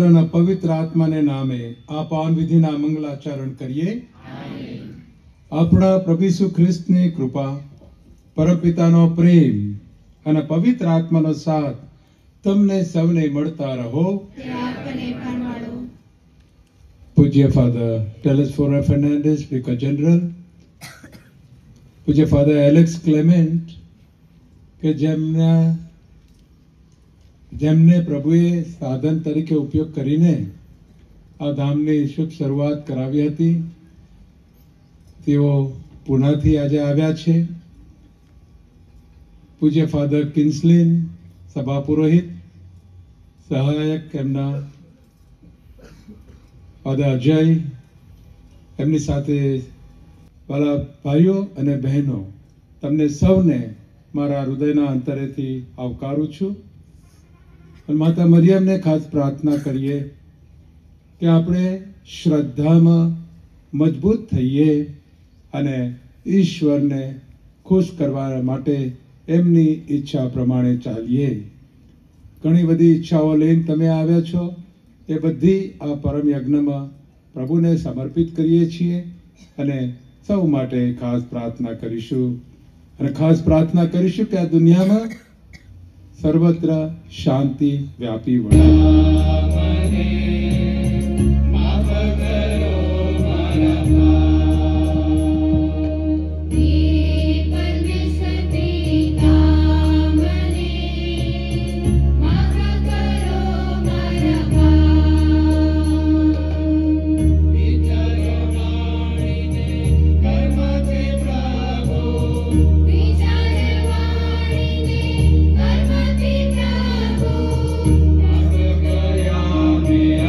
પુત્રના પવિત્ર આત્માને નામે આ પાવન વિધિના મંગલાચરણ કરીએ. આપણા પ્રભુ ઈસુ ખ્રિસ્તની કૃપા, પરમપિતાનો પ્રેમ અને પવિત્ર આત્માનો સાથ તમને સૌને મળતા રહો. પૂજ્ય ફાધર ટેલસ ફોરા ફર્નાન્ડિસ, વિકાર જનરલ, પૂજ્ય ફાધર એલેક્સ ક્લેમેન્ટ, કે જેમને પ્રભુએ સાધન તરીકે ઉપયોગ કરીને આ ધામની શુભ શરૂઆત કરાવી હતી, તેઓ પુનાથી આજે આવ્યા છે. પૂજ્ય ફાધર કિન્સલિન, સભા પુરોહિત, સહાયક એમના ફાધર અજય, એમની સાથે વાલા ભાઈઓ અને બહેનો, તમને સૌને મારા હૃદયના અંતરેથી આવકારું છું. અને માતા મરિયમને ખાસ પ્રાર્થના કરીએ કે આપણે શ્રદ્ધામાં મજબૂત થઈએ અને ઈશ્વરને ખુશ કરવા માટે એમની ઈચ્છા પ્રમાણે ચાલીએ. ઘણી બધી ઈચ્છાઓ લઈને તમે આવ્યા છો, એ બધી આ પરમ યજ્ઞમાં પ્રભુને સમર્પિત કરીએ છીએ અને સૌ માટે ખાસ પ્રાર્થના કરીશું. અને ખાસ પ્રાર્થના કરીશું કે આ દુનિયામાં સર્વત્ર શાંતિ વ્યાપી વળે. Yeah.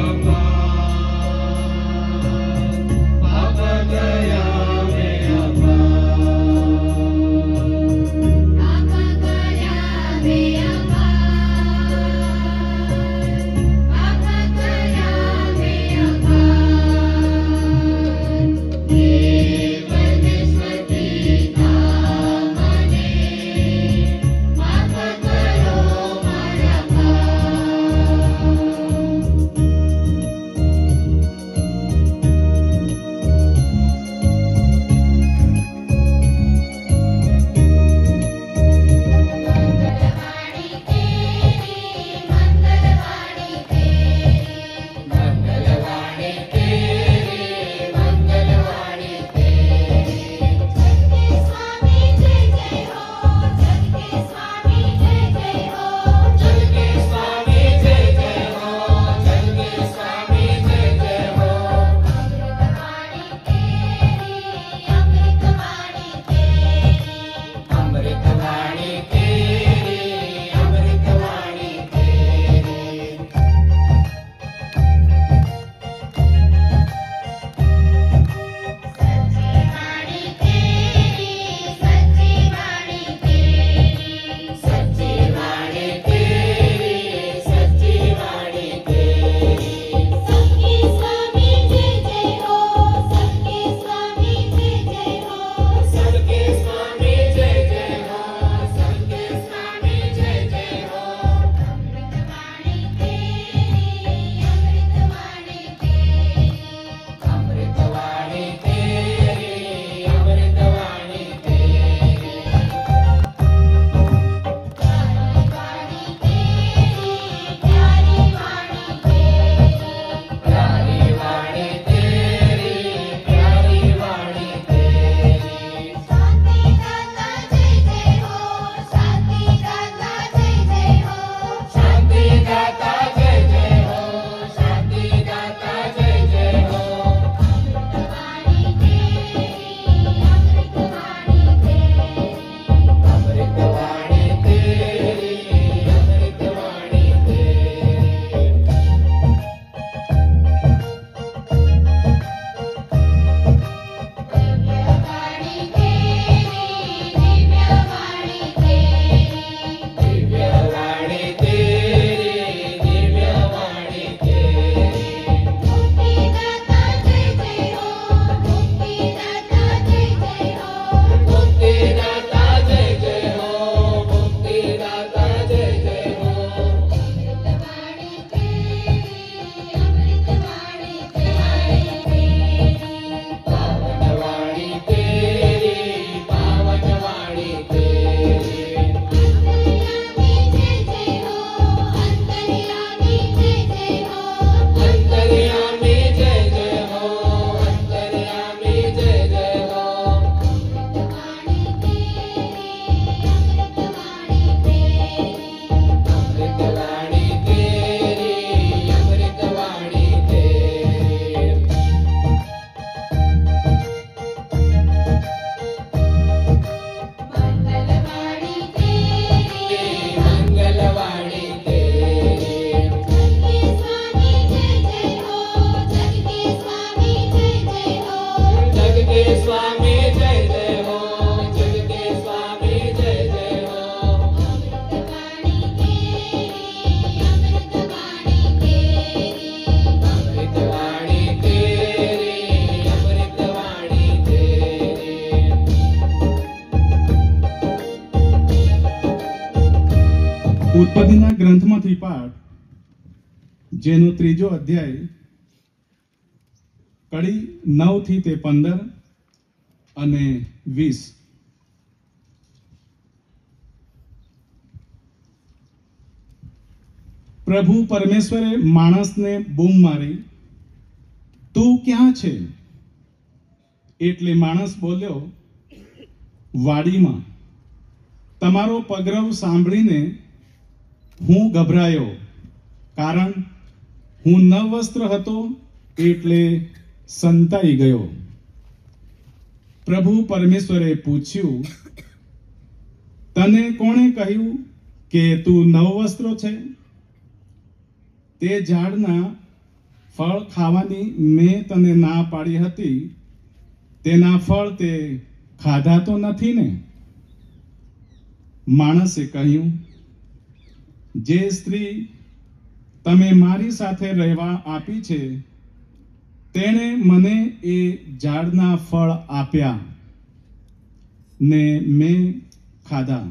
ઉત્પત્તિના ગ્રંથમાંથી પાઠ, જેનો 3જો અધ્યાય કડી 9 થી તે 15 અને 20. પ્રભુ પરમેશ્વરે માણસને બૂમ મારી, તું ક્યાં છે? એટલે માણસ બોલ્યો, વાડીમાં. તમારો પગરવ સાંભળીને હું ગભરાયો, કારણ હું નવવસ્ત્ર હતો એટલે સંતાઈ ગયો. પ્રભુ પરમેશ્વરે પૂછ્યું, તને કોણે કહ્યું કે તું નવવસ્ત્ર છે? તે ઝાડના ફળ ખાવાની મેં તને ના પાડી હતી, તેના ફળ તે ખાધા તો નથી ને? માણસે કહ્યું, જે સ્ત્રી તમે મારી સાથે રહેવા આપી છે, તેણે મને એ ઝાડના ફળ આપ્યા ને મેં ખાધા.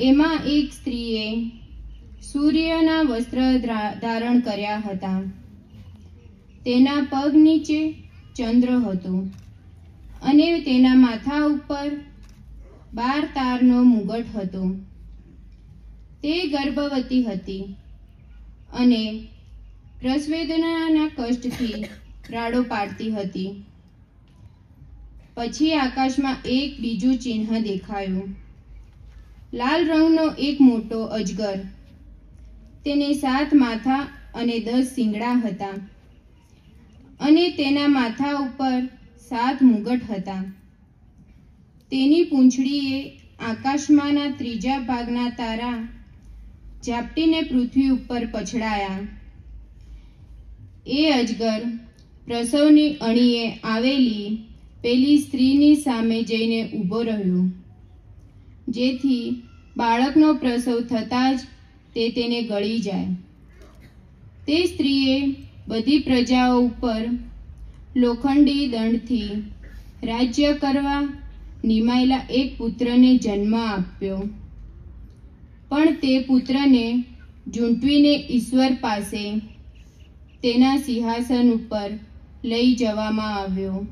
એમાં એક સ્ત્રીએ સૂર્યના વસ્ત્ર ધારણ કર્યા હતા. તેના પગ નીચે ચંદ્ર હતો અને તેના માથા ઉપર 12 તારનો મુગટ હતો. તે ગર્ભવતી હતી અને પ્રસવેદનાના કષ્ટથી રાડો પાડતી હતી. પછી આકાશમાં એક બીજું ચિહ્ન દેખાયું. લાલ રંગનો એક મોટો અજગર. તેને 7 માથા અને 10 શિંગડા હતા અને તેના માથા ઉપર 7 મુગટ હતા. તેની પૂંછડીએ આકાશમાંના 3જા ભાગના તારા ઝાપટીને પૃથ્વી ઉપર પછડાયા. એ અજગર પ્રસવની અણીએ આવેલી પેલી સ્ત્રીની સામે જઈને ઊભો રહ્યો, જેથી બાળકનો પ્રસવ થતાં જ તે તેને ગળી જાય. તે સ્ત્રીએ બધી પ્રજાઓ ઉપર લોખંડી દંડથી રાજ્ય કરવા નિમાયેલા એક પુત્રને જન્મ આપ્યો. પણ તે પુત્રને ઝૂંટવીને ઈશ્વર પાસે તેના સિંહાસન ઉપર લઈ જવામાં આવ્યો.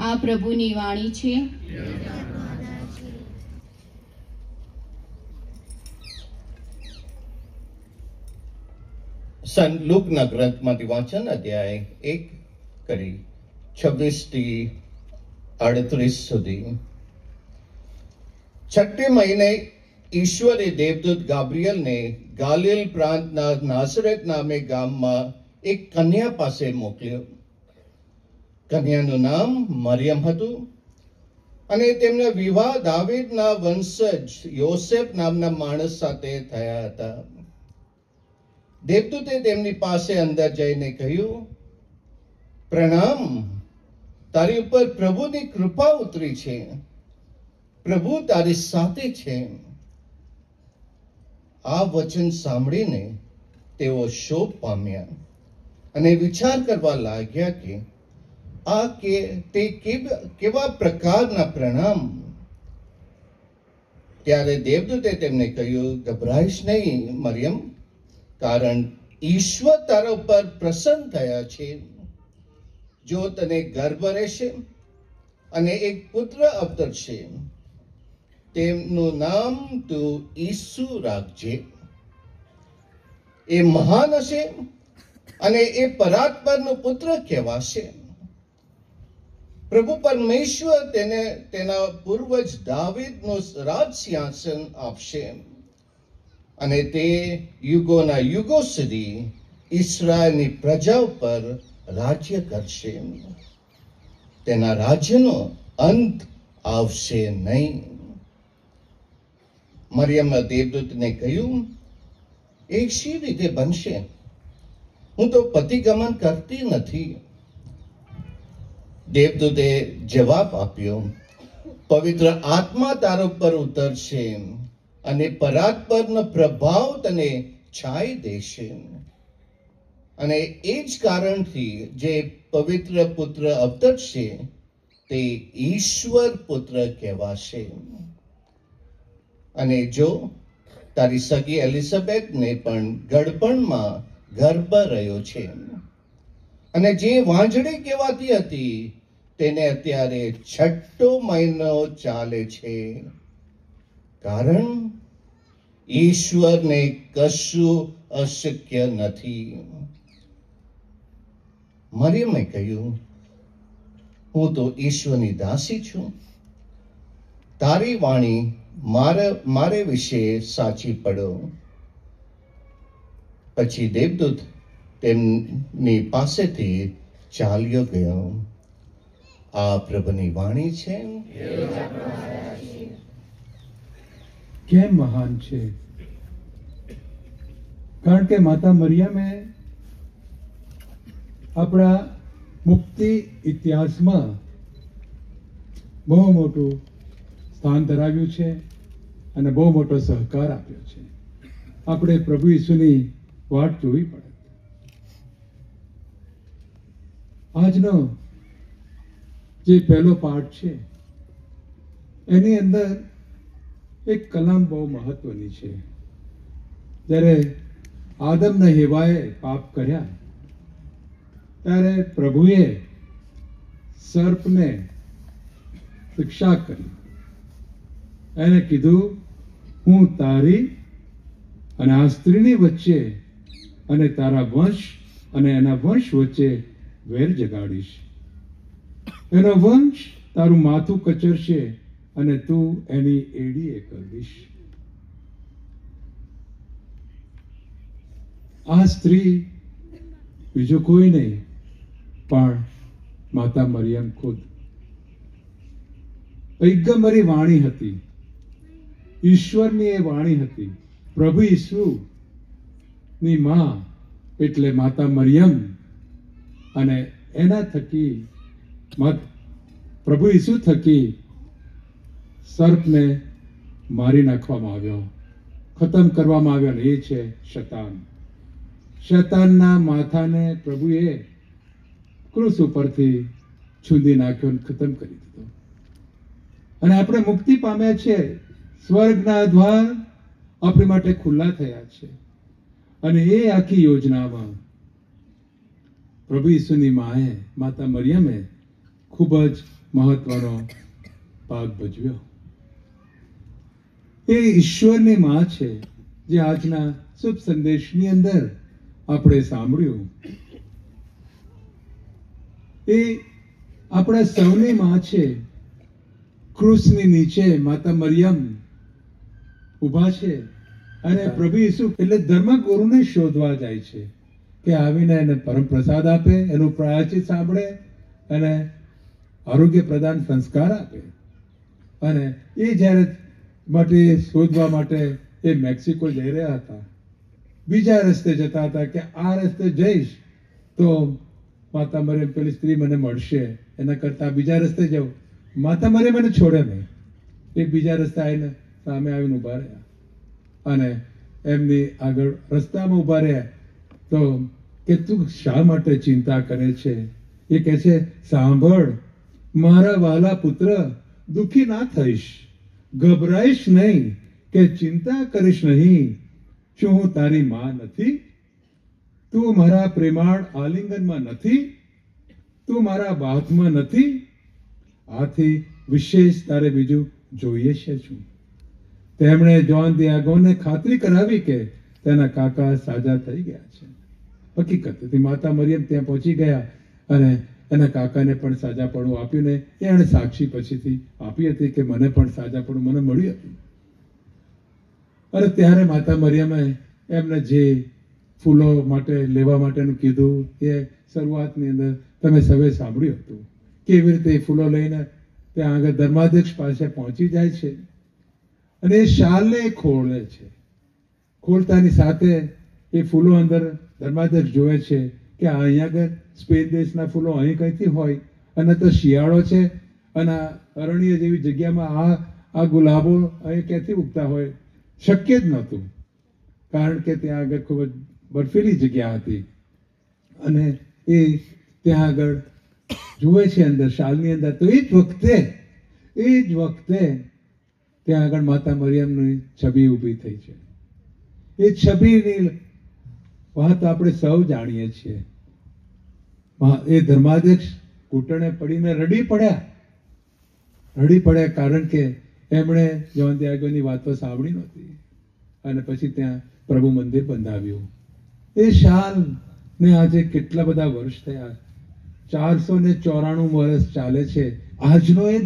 આ પ્રભુની વાણી છે. સંત લુકના ગ્રંથમાંથી વાંચન, અધ્યાય 1 કરી 26 થી 38 સુધી. 6 મહિને ઈશ્વરે દેવદૂત ગાબ્રિયલને ગાલિલ પ્રાંતના નાસરેત નામે ગામમાં એક કન્યા પાસે મોકલ્યો. કન્યાનું નામ મરિયમ હતું અને તેમના વિવાહ દાવીદના વંશજ યોસેફ નામના માણસ સાથે થયા હતા. દેવદૂતે તેમની પાસે અંદર જઈને કહ્યું, પ્રણામ, તારી ઉપર પ્રભુની કૃપા ઉતરી છે, પ્રભુ તારી સાથે છે. આ વચન સાંભળીને તેઓ શોક પામ્યા અને વિચાર કરવા લાગ્યા કે આ તે કેવા પ્રકારના પ્રણામ. ત્યારે દેવદૂતે તેમને કહ્યું, ગભરાઈશ નહીં મરિયમ, કારણ ઈશ્વર તારા ઉપર પ્રસન્ન થયા છે. જો તને ગર્ભ રહેશે અને એક પુત્ર અવતરશે, તેમનું નામ તું ઈસુ રાખજે. એ મહાન હશે અને એ પરાત્પરનો પુત્ર કહેવાશે. પ્રભુ પરમેશ્વર તેને તેના પૂર્વજ દાવીદનું રાજ સિંહાસન આપશે અને તે યુગોના યુગો સુધી ઇસ્રાયેલની પ્રજા ઉપર રાજ્ય કરશે. તેના રાજ્યનો અંત આવશે નહીં. મરિયમે દેવદૂતને કહ્યું, એ શી રીતે બનશે? હું તો પતિગમન કરતી નથી. દેવદૂતે જવાબ આપ્યો, પવિત્ર આત્મા તારા પર ઉતરશે અને પરાત્પરનો પ્રભાવ તને છાઈ દેશે અને એ જ કારણથી જે પવિત્ર પુત્ર અવતરશે તે ઈશ્વર પુત્ર કહેવાશે. અને જો તારી સગી એલિઝાબેથને પણ ગળપણમાં ગર્ભ રહ્યો છે અને જે વાંજળી કહેવાતી હતી તેને અત્યારે 6 મહિનો ચાલે છે, કારણ ઈશ્વરને કશું અશક્ય નથી. મરિયમે કહ્યું, હું તો ઈશ્વરની દાસી છું, તારી વાણી મારે વિશે સાચી પડો. પછી દેવદૂત તેમની પાસેથી ચાલ્યો ગયો. આ પ્રભુની વાણી છે. કેમ મહાન છે? કારણ કે માતા મરિયમે આપણા મુક્તિ ઇતિહાસમાં બહુ મોટું સ્થાન ધરાવ્યું છે અને બહુ મોટો સહકાર આપ્યો છે. આપણે પ્રભુ ઈસુની વાટ જોવી પડે. આજનો જે પહેલો પાઠ છે એની અંદર એક કલમ બહુ મહત્વની છે. જ્યારે આદમ ને હેવાએ પાપ કર્યા ત્યારે પ્રભુએ સર્પને શિક્ષા કરી. એને કીધું, હું તારી અને આ સ્ત્રીની વચ્ચે અને તારા વંશ અને એના વંશ વચ્ચે વેર જગાડીશ. એનો વંશ તારું માથું કચરશે અને તું એની એડીએ કરીશ. આ સ્ત્રી બીજું કોઈ નહીં પણ માતા મરિયમ ખુદ. પૈગંબરી વાણી હતી, ઈશ્વરની એ વાણી હતી. પ્રભુ ઈસુ ની માં એટલે માતા મરિયમ અને એના થકી પ્રભુ ઈસુ થકી સર્પને મારી નાખવામાં આવ્યો, ખતમ કરવામાં આવ્યો. અને એ છે શૈતાન. શૈતાનના માથાને પ્રભુએ ક્રૂસ ઉપરથી છૂંદી નાખ્યો અને ખતમ કરી દીધો. અને આપણે મુક્તિ પામ્યા છે. સ્વર્ગના દ્વાર આપણી માટે ખુલ્લા થયા છે. અને એ આખી યોજનામાં પ્રભુ ઈસુની માએ માતા મરિયમે ખૂબ જ મહત્વનો ભાગ ભજવ્યો. એ ઈશ્વરની માં છે જે આજના શુભ સંદેશની અંદર આપણે સાંભળ્યું. એ આપણા સૌની માં છે. ક્રૂસની નીચે માતા મરિયમ ઊભા છે અને પ્રભુ ઈસુ એટલે ધર્મગુરુને શોધવા જાય છે કે આવીને એને પરમ પ્રસાદ આપે, એનું પ્રાયશ્ચિત સાંભળે અને આરોગ્ય પ્રદાન સંસ્કાર આપે. અને એ જ્યારે માટે શોધવા માટે એ મેક્સિકો જઈ રહ્યા હતા. બીજા રસ્તે જતા હતા કે આ રસ્તે જઈશ તો માતા મરિયમ પેલી સ્ત્રી મને મળશે, એના કરતા બીજા રસ્તે જાઉં. માતા મરિયમ મને છોડે નહીં. એ બીજા રસ્તે આવીને સામે આવીને ઉભા રહ્યા અને એમની આગળ રસ્તામાં ઉભા રહ્યા. તો કે તું શા માટે ચિંતા કરે છે? એ કહે છે, સાંભળ મારા વાલા પુત્ર, દુઃખી ના થઈશ, ગભરાઈશ નહીં કે ચિંતા કરીશ નહીં. શું હું તારી માં નથી? તું મારા પ્રેમાળ આલિંગનમાં નથી? તું મારા બાથમાં નથી, આથી વિશેષ તારે બીજું જોઈએ છે શું? તેમણે જોન દિયાગોને ખાતરી કરાવી કે તેના કાકા સાજા થઈ ગયા છે. હકીકતથી માતા મરિયમ ત્યાં પહોંચી ગયા અને એના કાકાને પણ સાજાપણું આપ્યું ને એણે સાક્ષી પછીથી આપી હતી કે મને પણ સાજાપણું મને મળ્યું હતું. અને ત્યારે માતા મરિયમે એમને જે ફૂલો માટે લેવા માટેનું કીધું એ શરૂઆતની અંદર તમે સૌએ સાંભળ્યું હતું. કેવી રીતે એ ફૂલો લઈને ત્યાં આગળ ધર્માધ્યક્ષ પાસે પહોંચી જાય છે અને એ શાલને ખોલે છે. ખોલતાની સાથે એ ફૂલો અંદર ધર્માધ્યક્ષ જોવે છે કે અહીંયા આગળ સ્પેન દેશના ફૂલો અહીં કઈથી હોય, અને તો શિયાળો છે અને અરણ્ય જેવી જગ્યામાં આ ગુલાબો અહીં ક્યાંથી ઉગતા હોય? શક્ય જ નહોતું, કારણ કે ત્યાં આગળ ખૂબ જ બર્ફીલી જગ્યા હતી. અને એ ત્યાં આગળ જુએ છે અંદર શાલની અંદર, તો એ જ વખતે ત્યાં આગળ માતા મરિયમની છબી ઊભી થઈ છે. એ છબીની વાત આપણે સૌ જાણીએ છીએ. એ ધર્માધ્યક્ષ ઘૂંટણે પડીને રડી પડ્યા, કારણ કે એમણે જોન દિયાગોની વાતો સાંભળી નહોતી. અને પછી ત્યાં પ્રભુ મંદિર બંધાવ્યું. એ શાલ ને આજે કેટલા બધા વર્ષ થયા, 494 વર્ષ ચાલે છે. આજનો એ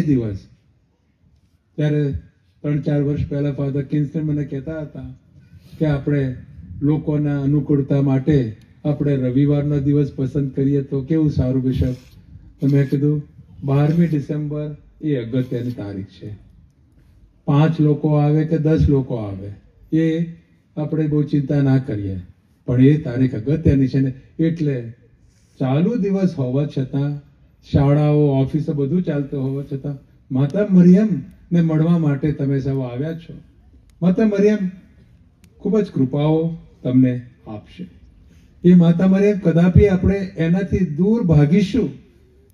દિવસ ત્યારે 3-4 વર્ષ પહેલા ફાધર કિન્સન મને કહેતા હતા કે આપણે લોકોના અનુકૂળતા માટે આપણે રવિવારનો દિવસ પસંદ કરીએ તો કેવું સારું બિશપ? તો મેં કીધું 12મી ડિસેમ્બર એ અગત્યની તારીખ છે. 5 લોકો આવે કે 10 લોકો આવે એ આપણે બહુ ચિંતા ના કરીએ, પણ એ તારીખ અગત્યની છે ને. એટલે ચાલુ દિવસ હોવા છતાં, શાળાઓ ઓફિસો બધું ચાલતું હોવા છતાં માતા મરિયમ ને મળવા માટે તમે સૌ આવ્યા છો. માતા મરિયમ ખૂબ જ કૃપાઓ તમને આપશે. એ માતા મરિયમ કદાપી આપણે એનાથી દૂર ભાગીશું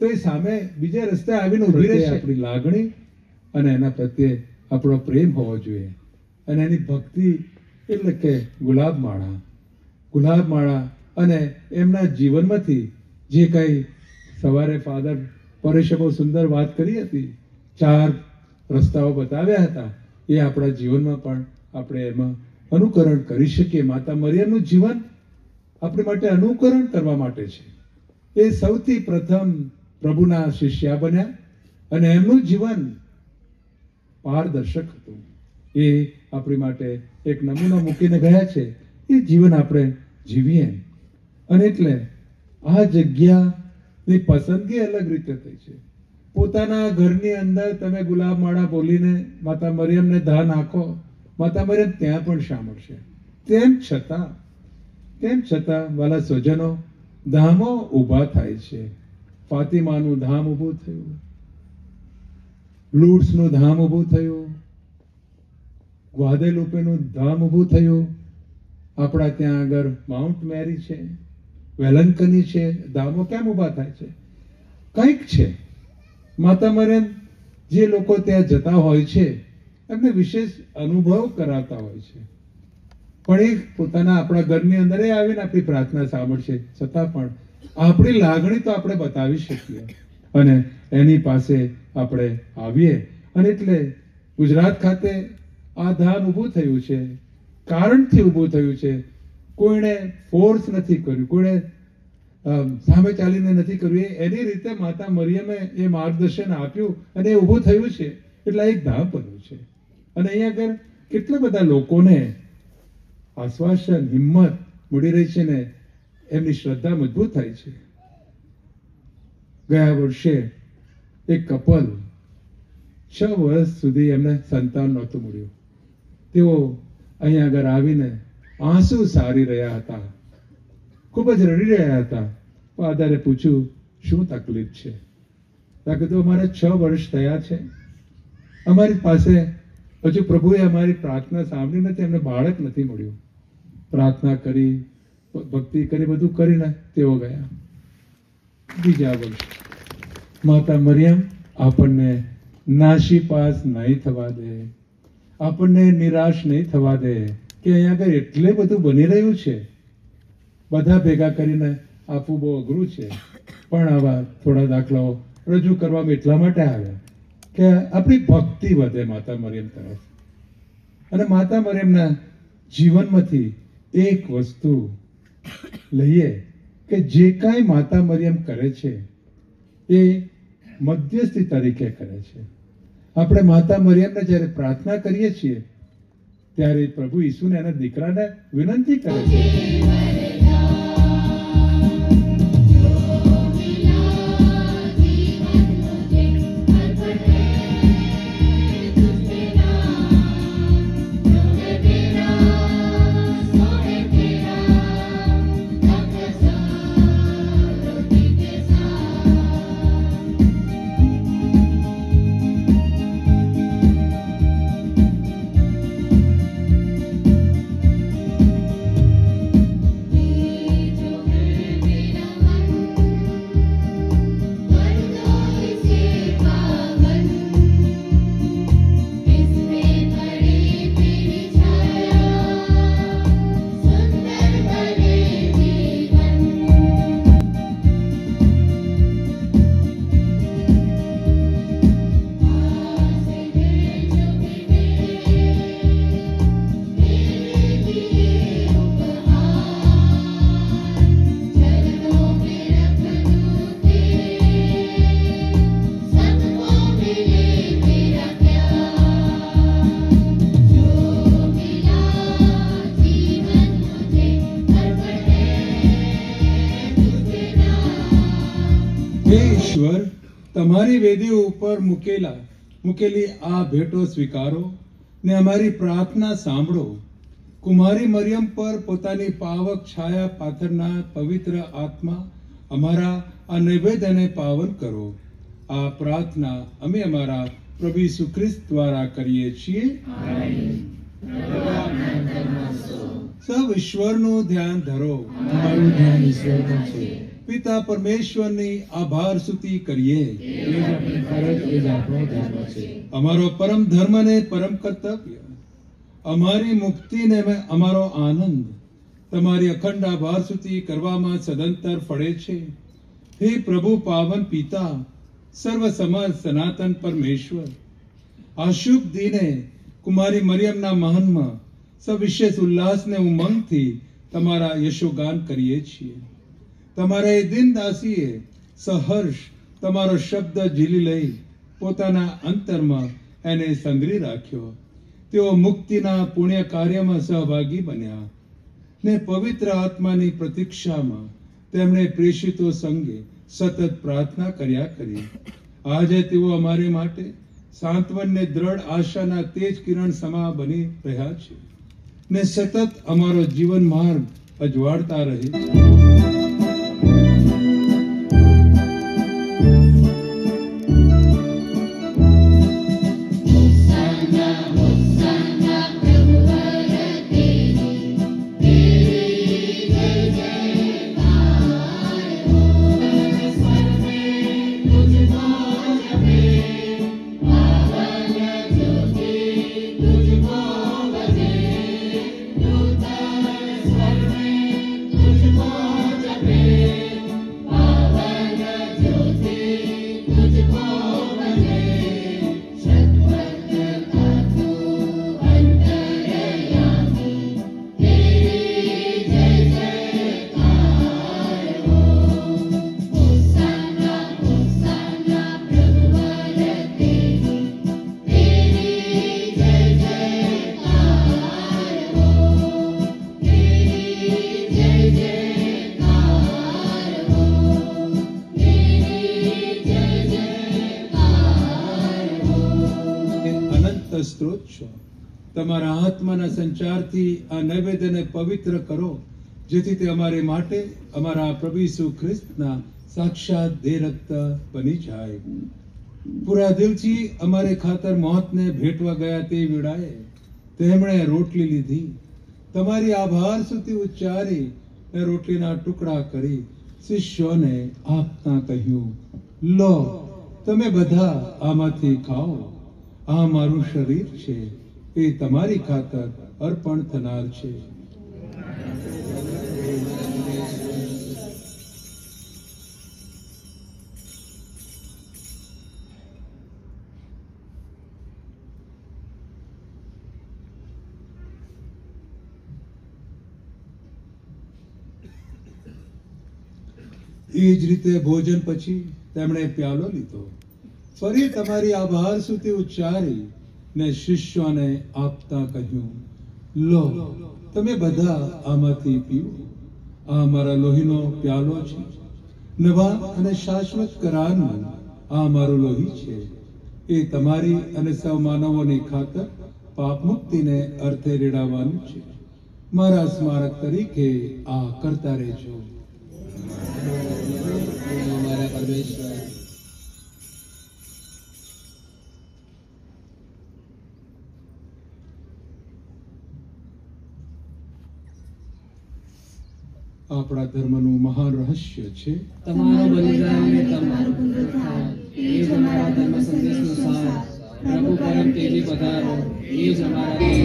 તો એ સામે બીજા રસ્તે આવીને ઉભી રહેશે. આપણી લાગણી અને એના પ્રત્યે આપણો પ્રેમ હોવો જોઈએ. અને એની ભક્તિ એટલે કે ગુલાબમાળા અને એમના જીવનમાંથી જે કંઈ સવારે ફાધર પરેશે બહુ સુંદર વાત કરી હતી, 4 રસ્તાઓ બતાવ્યા હતા, એ આપણા જીવનમાં પણ આપણે એમાં અનુકરણ કરી શકીએ. માતા મરિયમનું જીવન આપણી માટે અનુકરણ કરવા માટે છે. એ સૌથી પ્રથમ પ્રભુના શિષ્યા બન્યા અને એમનું જીવન પારદર્શક હતું. એ આપણી માટે એક નમૂનો મૂકીને ગયા છે. એ જીવન આપણે જીવીએ. અને એટલે આ જગ્યાની પસંદગી અલગ રીતે થઈ છે. પોતાના ઘરની અંદર તમે ગુલાબ માળા બોલીને માતા મરિયમને ધા નાખો, માતા મરિયમ ત્યાં પણ સાંભળશે. તેમ છતાં વાલા સ્વજનો, ધામો ઊભા થાય છે. ફાતિમાનું ધામ ઊભું થયું, લૂર્ડ્સનું ધામ ઊભું થયું, ગ્વાદેલુપેનું ધામ ઊભું થયું. આપણા ત્યાં આગળ માઉન્ટ મેરી છે, વેલંકની છે. ધામો કેમ ઊભા થાય છે? કંઈક છે. માતા મરિયમ જે લોકો ત્યાં જતા હોય છે એમને વિશેષ અનુભવ કરાવતા હોય છે. પણ એ પોતાના આપણા ઘરની અંદર આવીને આપણી પ્રાર્થના સાંભળશે, છતાં પણ આપણી લાગણી તો આપણે બતાવી શકીએ અને એની પાસે આપણે આવીએ. અને એટલે ગુજરાત ખાતે આ ધામ ઊભું થયું છે, કારણથી ઊભું થયું છે. કોઈને ફોર્સ નથી કર્યું, કોઈને સામે ચાલીને નથી કર્યું. એની રીતે માતા મરિયમે એ માર્ગદર્શન આપ્યું અને એ ઊભું થયું છે. એટલે એક ધામ બન્યું છે. અને અહીંયા આગળ કેટલા બધા લોકોને આશ્વાસન, હિંમત મળી રહી છે ને એમની શ્રદ્ધા મજબૂત થાય છે. ગયા વર્ષે એક કપલ 6 વર્ષ સુધી એમને સંતાન નહોતું મળ્યું. તેઓ અહીંયા આગળ આવીને આંસુ સારી રહ્યા હતા, ખૂબ જ રડી રહ્યા હતા. ફાધરે પૂછ્યું શું તકલીફ છે? મેં કીધું અમારે 6 વર્ષ થયા છે, અમારી પાસે હજુ પ્રભુએ અમારી પ્રાર્થના સાંભળી નથી, અમને બાળક નથી મળ્યું. પ્રાર્થના કરી, ભક્તિ કરી, બધું કરીને તેઓ ગયા. બીજા વર્ષ માતા મરિયમ આપણને નાસીપાસ નહીં થવા દે, આપણને નિરાશ નહીં થવા દે કે અહીંયા આગળ એટલે બધું બની રહ્યું છે. બધા ભેગા કરીને આપવું બહુ અઘરું છે, પણ આવા થોડા દાખલાઓ રજૂ કરવામાં એટલા માટે આવ્યા કે આપણી ભક્તિ વધે માતા મરિયમ તરફ, અને માતા મરિયમના જીવનમાંથી એક વસ્તુ લઈએ કે જે કાંઈ માતા મરિયમ કરે છે એ મધ્યસ્થી તરીકે કરે છે. આપણે માતા મરિયમને જ્યારે પ્રાર્થના કરીએ છીએ ત્યારે પ્રભુ ઈસુને એના દીકરાને વિનંતી કરે છે. ઈશ્વર, તમારી વેદી ઉપર મૂકેલી આ ભેટો સ્વીકારો ને અમારી પ્રાર્થના સાંભળો. કુમારી મરિયમ પર પોતાની પાવક છાયા પાથરનાર પવિત્ર આત્મા અમારા આ નૈવેદ્યને પાવન કરો. આ પ્રાર્થના અમે અમારા પ્રભુ ઈસુ ખ્રિસ્ત દ્વારા કરીએ છીએ. સૌ ઈશ્વરનું ધ્યાન ધરો. અમારું ધ્યાન ઈશ્વર પર છે. પિતા પરમેશ્વરની આભાર સ્તુતિ કરીએ. એ જ આપણી ફરજ, એ જ આપણો ધર્મ છે. અમારો પરમ ધર્મ ને પરમ કર્તવ્ય, અમારી મુક્તિ ને અમારો આનંદ તમારી અખંડ આભાર સ્તુતિ કરવામાં સદંતર ફળે છે. હે પ્રભુ પાવન પિતા, સર્વ સમાજ સનાતન પરમેશ્વર, આ શુભ દિને કુમારી મરિયમના મહનમાં સવિશેષ ઉલ્લાસને ઉમંગથી તમારા યશોગાન કરીએ છીએ. તમારા એ દિનદાસીએ સહર્ષ તમારો શબ્દ ઝીલી લઈ પોતાના અંતરમાં એને સંગ્રહી રાખ્યો. તેઓ મુક્તિના પુણ્ય કાર્યમાં સહભાગી બન્યા ને પવિત્ર આત્માની પ્રતીક્ષામાં તેમણે પ્રેષિતો સંગે સતત પ્રાર્થના કર્યા કરી. આજે તેઓ અમારી માટે સાંત્વન ને દ્રઢ આશાના તેજ કિરણ સમા બની રહ્યા છે ને સતત અમારો જીવન માર્ગ અજવાળતા રહે. સ્ત્રોત છો. તમારા આત્માના સંચારથી આ નૈવેદ્યને પવિત્ર કરો, જેથી તે અમારે માટે અમારા પ્રભુ ઈસુ ખ્રિસ્તના સાક્ષાત દેહ રક્ત બની જાય. પૂરા દિલથી અમારે ખાતર મોતને ભેટવા ગયા તે વેળાએ તેમણે રોટલી લીધી, તમારી આભાર સ્તુતિ ઉચ્ચારી ને રોટલીના ટુકડા કરી શિષ્યોને આપતા કહ્યું, લો, તમે બધા આમાંથી ખાઓ. આ મારું શરીર છે, એ તમારી ખાતર અર્પણ થનાર છે. એ જ રીતે ભોજન પછી તેમણે પ્યાલો લીધો, ફરી તમારી આભાર સ્તુતિ ઉચ્ચારી ને શિષ્યોને આપતા કહ્યું, લો, તમે બધા આમાંથી પીવો. આ મારા લોહીનો પ્યાલો છે, નવા અને શાશ્વત કરારનું આ મારું લોહી છે. એ તમારી અને સૌ માનવોની ખાતર પાપ મુક્તિને અર્થે રેડાવવાનું છે. મારા સ્મારક તરીકે આ કરતા રહેજો. हमारा परमेश्वर આપણા ધર્મનું મહાન રહસ્ય છે તમારો બલિદાન અને તમારું પુનરુત્થાન એ જ અમારા ધર્મ સંદેશનો સાર. પ્રભુ પરમ તેજી પધારો એ જ અમારા